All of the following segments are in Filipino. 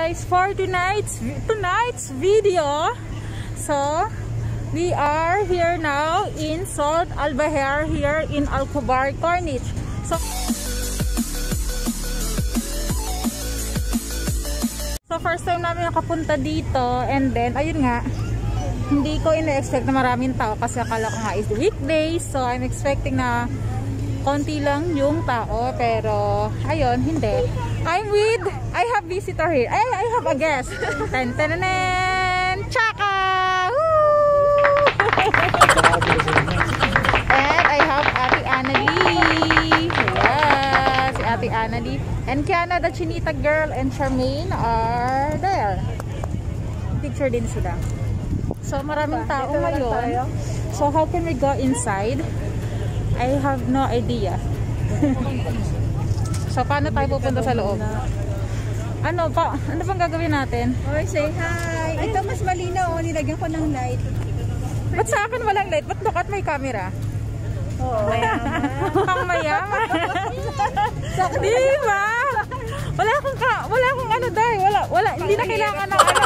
guys, for tonight's video. So we are here now in Saud Al-Bahar here in Al-Khobar, Corniche. So first time namin nakapunta dito, and then ayun nga, hindi ko ina-expect na maraming tao kasi akala ko nga is weekdays. So I'm expecting na konti lang yung tao, pero ayun, hindi. I have visitor here. I have a guest. Tan-tan-tan! Chaka! And I have Ate Annalie. Yeah, si Ate Annalie. And Kiana, the Chinita girl, and Charmaine are there. Picture din sila. So maraming tao ngayon. So how can we go inside? I have no idea. So paano tayo pupunta sa loob? Ano bang gagawin natin? Okay, say hi. Ito mas malinaw, nilagyan ko ng light. Ba't sa akin walang light? Ba't look at may camera? Oo, mayaman. Ang mayaman. Diba? Wala akong ano dahil. Wala. Hindi na kailangan ng ano.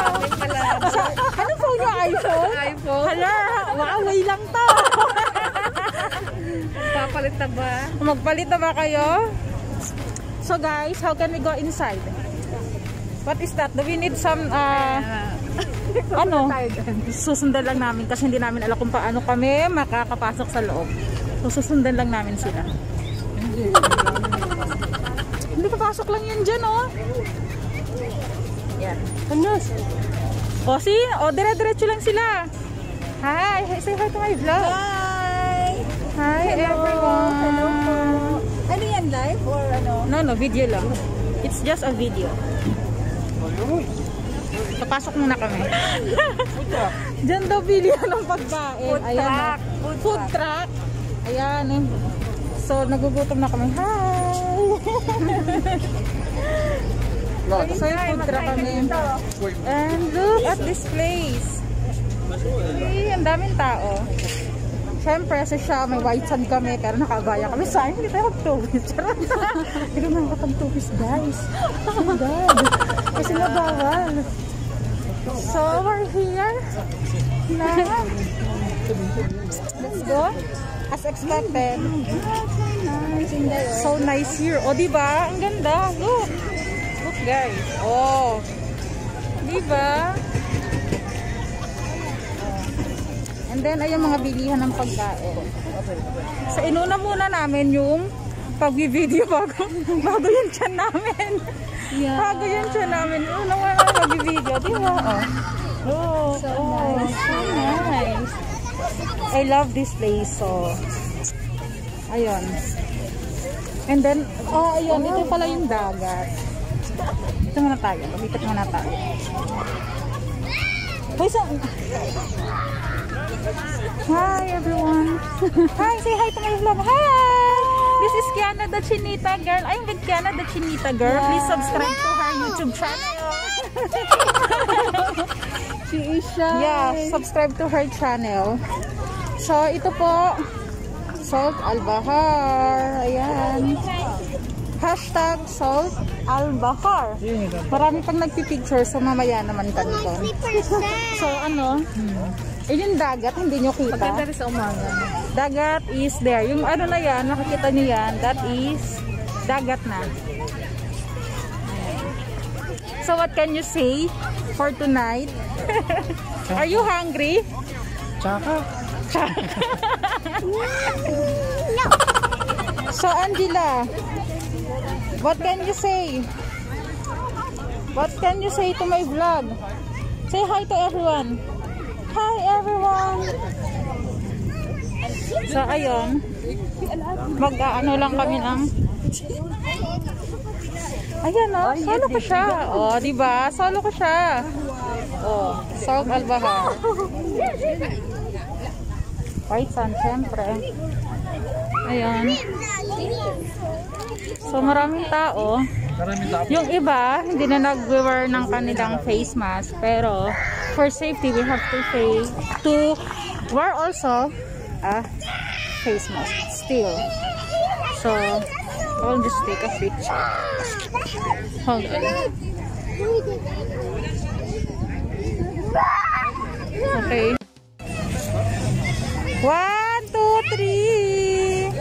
Anong phone nyo? iPhone? iPhone? Hala, Huawei lang to. Papalit na ba? Magpalit na ba kayo? So guys, how can we go inside? What is that? Do we need some susundan lang namin kasi hindi namin alam kung paano kami makakapasok sa loob. So susundan lang namin sila. Hindi papasok lang yun dyan, oh. Yan. O, see? O, dire-diretso lang sila. Hi. Say hi to my vlog. Hi! Hi, everyone. Hello po. Ano yan, live or ano? No, video lang. It's just a video. Papasok muna kami. Diyan daw bilihan ng pagkain. Food truck. Ayan. So, nagugutom na kami. Hi! So, food truck kami. And look at this place. Hey, ang daming tao. Siyempre, kasi siya, may white sand kami, pero nakagaya kami. Sayang, hindi tayo mag-tourist. Hindi ko nakakapag-tourist, guys. Oh my God. Kasi nabawal. So, we're here. Now, let's go. As expected. So nice here. O, diba? Ang ganda. Look. Look, guys. Oh. Diba? And then, ayun mga bilihan ng pagkain. So, inuna muna namin yung pag-video bago yung tiyan namin. Yeah. Bago yung tiyan namin. Inuna muna namin pag-video. Diba? Oh. So nice. So nice. I love this place. So, ayun. And then, ayun. Ito pala yung dagat. Ito muna tayo. Pagkikit muna tayo. Hi everyone. Hi, say hi to my vlog. Hi. This is Kiana the Chinita girl. I'm with Kiana the Chinita girl. Yeah. Please subscribe to her YouTube channel. She is shy. Yeah, subscribe to her channel. So ito po Saud Al-Bahar. Ayan. Hashtag Saud Al-Bahar. Marami pang nagpipicture, so mamaya naman kami doon. So ano, yung dagat, hindi nyo kita. Maganda rin sa umaga. Dagat is there. Yung ano na yan, nakikita nyo yan, that is dagat na. So what can you say for tonight? Are you hungry? Chaka. No. So Angela, what can you say? What can you say to my vlog? Say hi to everyone. Hi everyone. So ayun, mag-ano lang kami ng ayan o, solo ko siya. O, diba? Solo ko siya. O, Saud Al-Bahar. White sand, syempre. Ayan. So maraming tao. Yung iba, hindi na nag-wear ng kanilang face mask. Pero, for safety, we have to wear also a face mask still. So, I'll just take a picture. Hold on. Okay. 1, 2, 3.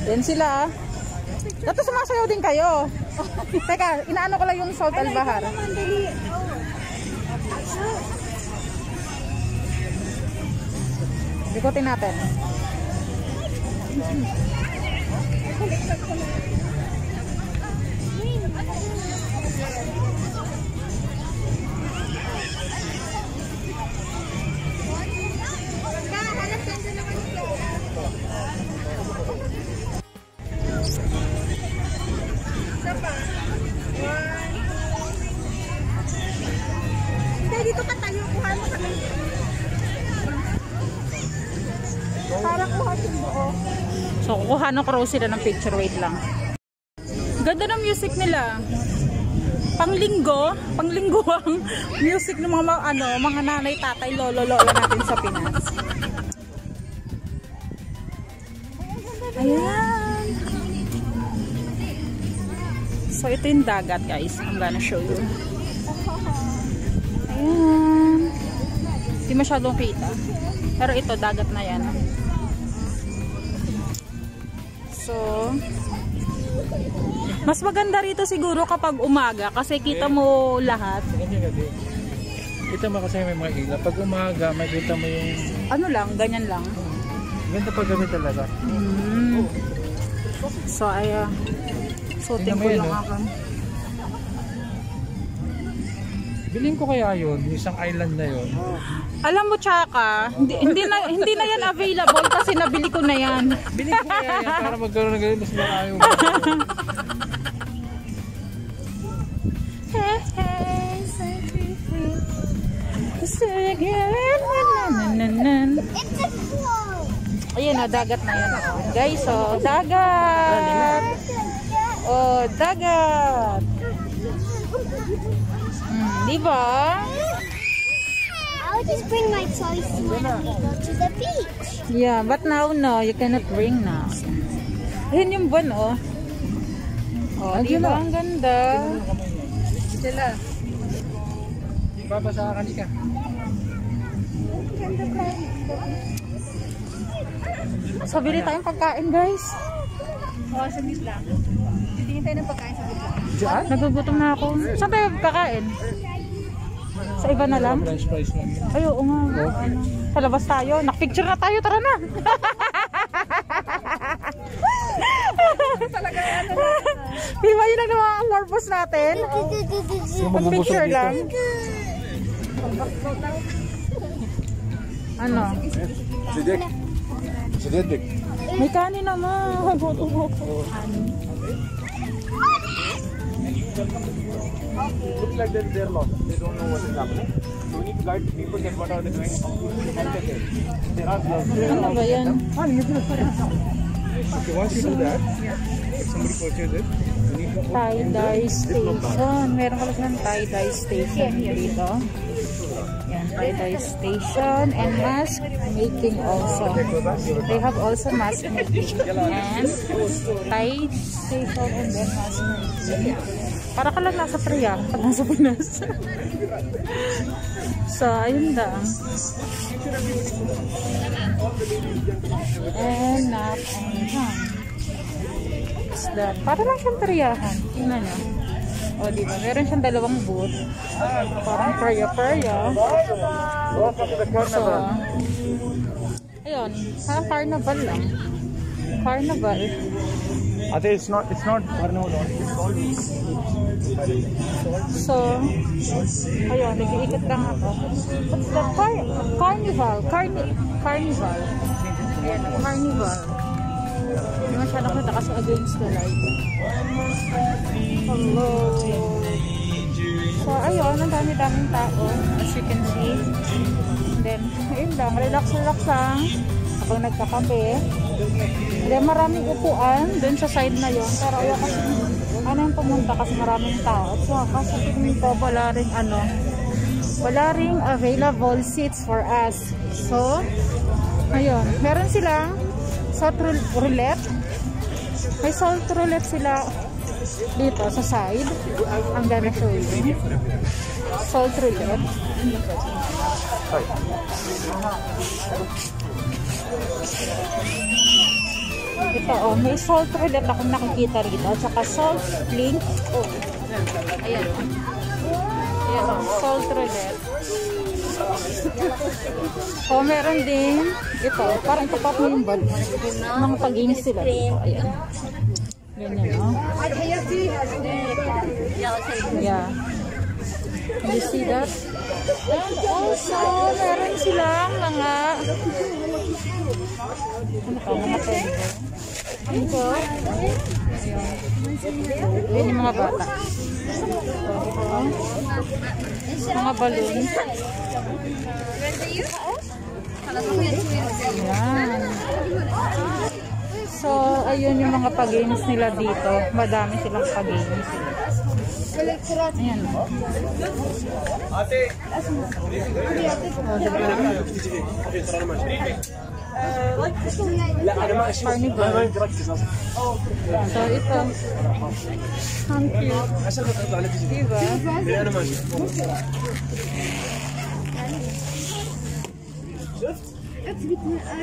Yan sila. Dato sumasayaw din kayo. Teka, inaano ko lang yung Salt Al-Bahar. Ikutin natin. Hindi, dito ka tayo. Kuha mo kami. Parang kuha yung buo. So, kukuha ng crow sila ng picture. Wait lang. Ganda ng music nila. Panglinggo ang music ng mga nanay, tatay, lolo, lola natin sa Pinas. Ayan. So, ito yung dagat, guys. I'm gonna show you. Ayan. Hindi masyadong kita. Pero ito, dagat na yan. So, mas maganda rito siguro kapag umaga kasi kita mo lahat. Kita mo kasi may mga ilaw. Pag umaga, makita mo yung... Ano lang, ganyan lang. Ganda pag gabi talaga. So, ayan. Suotin ko lang ako. Bilhin ko kaya yun, isang island na yun. Alam mo, Tsaka, hindi na yan available kasi nabili ko na yan. Bilhin ko kaya yan para magkaroon ng ganun, mas malayo. Ayan na, dagat na yan. Guys, oh, dagat! Oh, dagat! Diba? I'll just bring my toys when we go to the beach. Yeah, but now, no, you cannot bring now. Ayan yung buwan, oh. Oh, diba? Ang ganda. Sila. Babasakan ka. So, bili tayong pagkain, guys. Oh, saglit lang. Titingin tayo ng pagkain sa bigla. Diyan? Nagugutom na ako. Saan tayo kakain? Sa iba na lang? French fries lang yun. Ay, oo nga. Ano? Sa labas tayo. Nakpicture na tayo. Tara na. Talaga yan. Diba yun lang naman ang purpose natin? Picture lang. Ano? Sidik. May kanin naman. Gutom ako. Looks like they're lost. They don't know what is happening. So we need to guide people that what are they doing. There are Ano ba yan? Okay, once you do that, if somebody purchases it, you need to Tie-dye station. Meron ka lang tie-dye station dito. Yan, tie-dye station and mask making also. They have also mask making and tie station and then mask making. Para ka lang nasa Priya pag nasa Pinas. So, ayun lang. And nap and hang. What's that? Para lang siyang Priyahan. Tingnan nyo. O, diba? Meron siyang dalawang booth. Parang Priya-Priya. So, ayun. Parang carnival lang. Carnival. I think it's not carnival. So, ayun, nag-iikot lang ako. What's that? Carnival. Carnival. Ayan, carnival. Hindi masyadong kita kasi against the light. Hello. So, ayun, ang dami-daming tao. As you can see. And then, ayun lang, relax lang. Habang nagkakape. And then, maraming upuan dun sa side na yun. Pero ayaw kasi, ano yung pumunta kasi maraming tao. At saka sa tingin ko, wala ring available seats for us. So, ayun. Meron silang salt roulette. May salt roulette sila. Dito sa side, I'm gonna show you. Salt roulette. Ito oh, may salt roulette akong nakikita rito. At saka salt link. Oh, ayan oh. Ayan oh, salt roulette. Oh, meron din. Ito, parang tapat mo yung bag. Mga pag-games sila dito. Ayan. Ganyan oh. Yeah. You see that? And also, meron silang mga mga tempo. Ito. Ayan yung mga bata. Mga balloon. Ayan. So, ayun yung mga pag-games nila dito. Madami silang pag-games. Ayan. So, ito. Ang cute. Diba?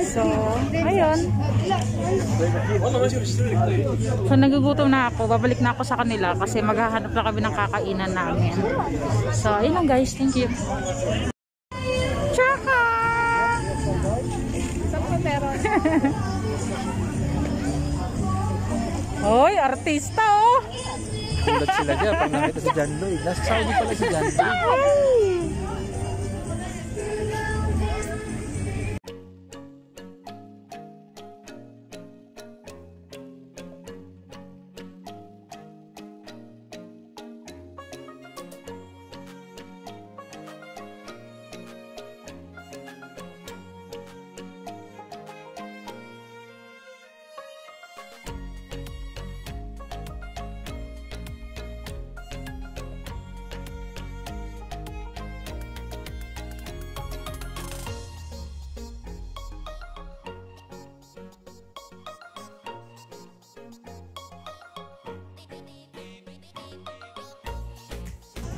So, ayun. So, nagugutom na ako. Babalik na ako sa kanila kasi maghahanap na kami ng kakainan namin. So, ayun lang guys. Thank you. Tsaka! Hoy, artista oh! Tulad sila dyan, pag nakita si John Lloyd. Nasa Saudi pala si John Lloyd.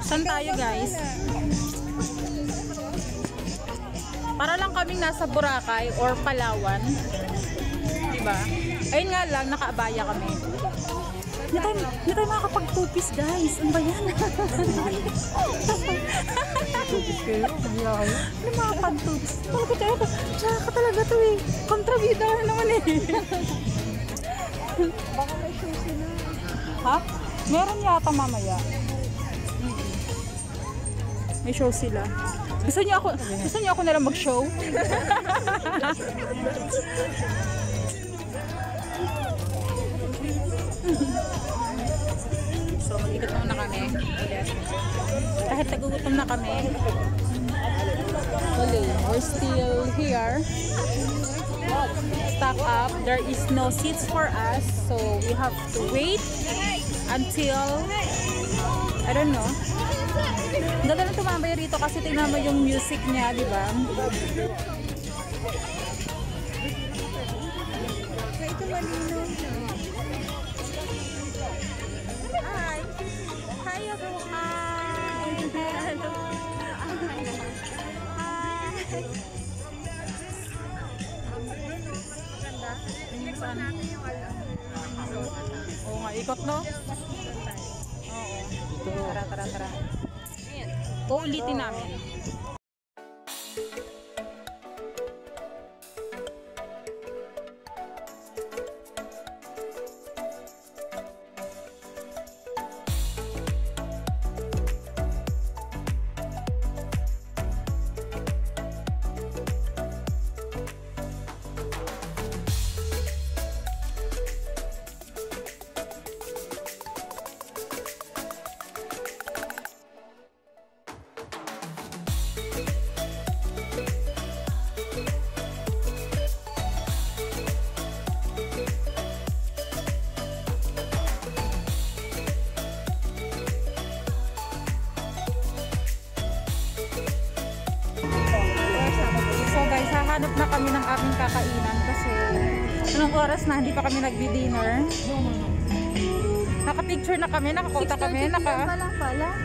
Saan tayo guys? Para lang kaming nasa Boracay or Palawan. Diba? Ayun nga lang, nakaabaya kami. Hindi tayo makakapag-two-piece guys. Ano ba yan? Two-piece kayo? Hindi makakapag-two-piece. Tsaka talaga to eh. Kontrabida naman eh. Baka may show sila. Ha? Meron yata mamaya. May show sila. Gusto niyo ako na lang mag-show? So, mag-ikot muna kami. Kahit nagugutom na kami. We're still here. Stock up. There is no seats for us. So, we have to wait until I don't know. Ganda lang tumambay rito kasi tingnan mo yung music niya, di ba? Ito malinaw. Hi! Hi everyone! Hello! Hi! Ganda? Oo nga, ikot no? Oo. Tara. Uulitin namin. Hanap na kami ng aming kakainan kasi anong oras na, hindi pa kami nagdi-dinner. Naka-picture na kami, nakakota kami, pala.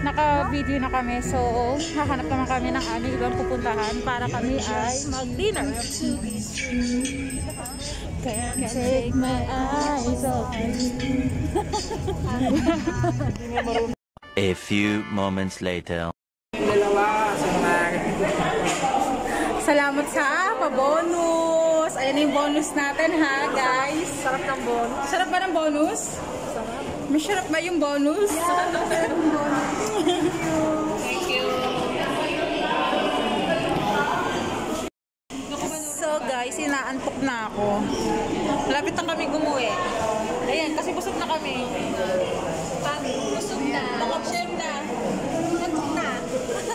naka-video na kami. So, hahanap naman kami ng aming ibang pupuntahan para kami ay mag-dinner. Can't take my eyes off you. A few moments later. Salamat sa pa-bonus. Ayan na yung bonus natin ha, guys. Sarap ng bonus. Sarap ba ng bonus? Sarap. Masarap ba yung bonus? Yeah, sarap ng bonus. Thank you. So guys, inaantok na ako. Malapit na kami gumuwi. Ayan, kasi busog na kami. Busog na. Mga busog na.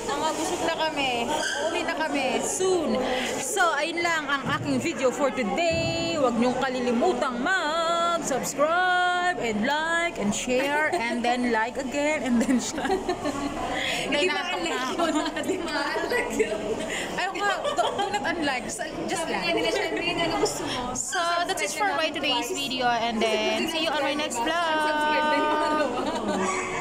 Mga busog na kami. Uwi na kami soon. So, ayun lang ang aking video for today. Huwag niyong kalilimutang mag-subscribe and like and share and then like again and then share. Hindi ma-unlike yun. Hindi ma-unlike yun. Ayaw nga, do not unlike. Just like. So, that's it for my today's video and then see you on my next vlog.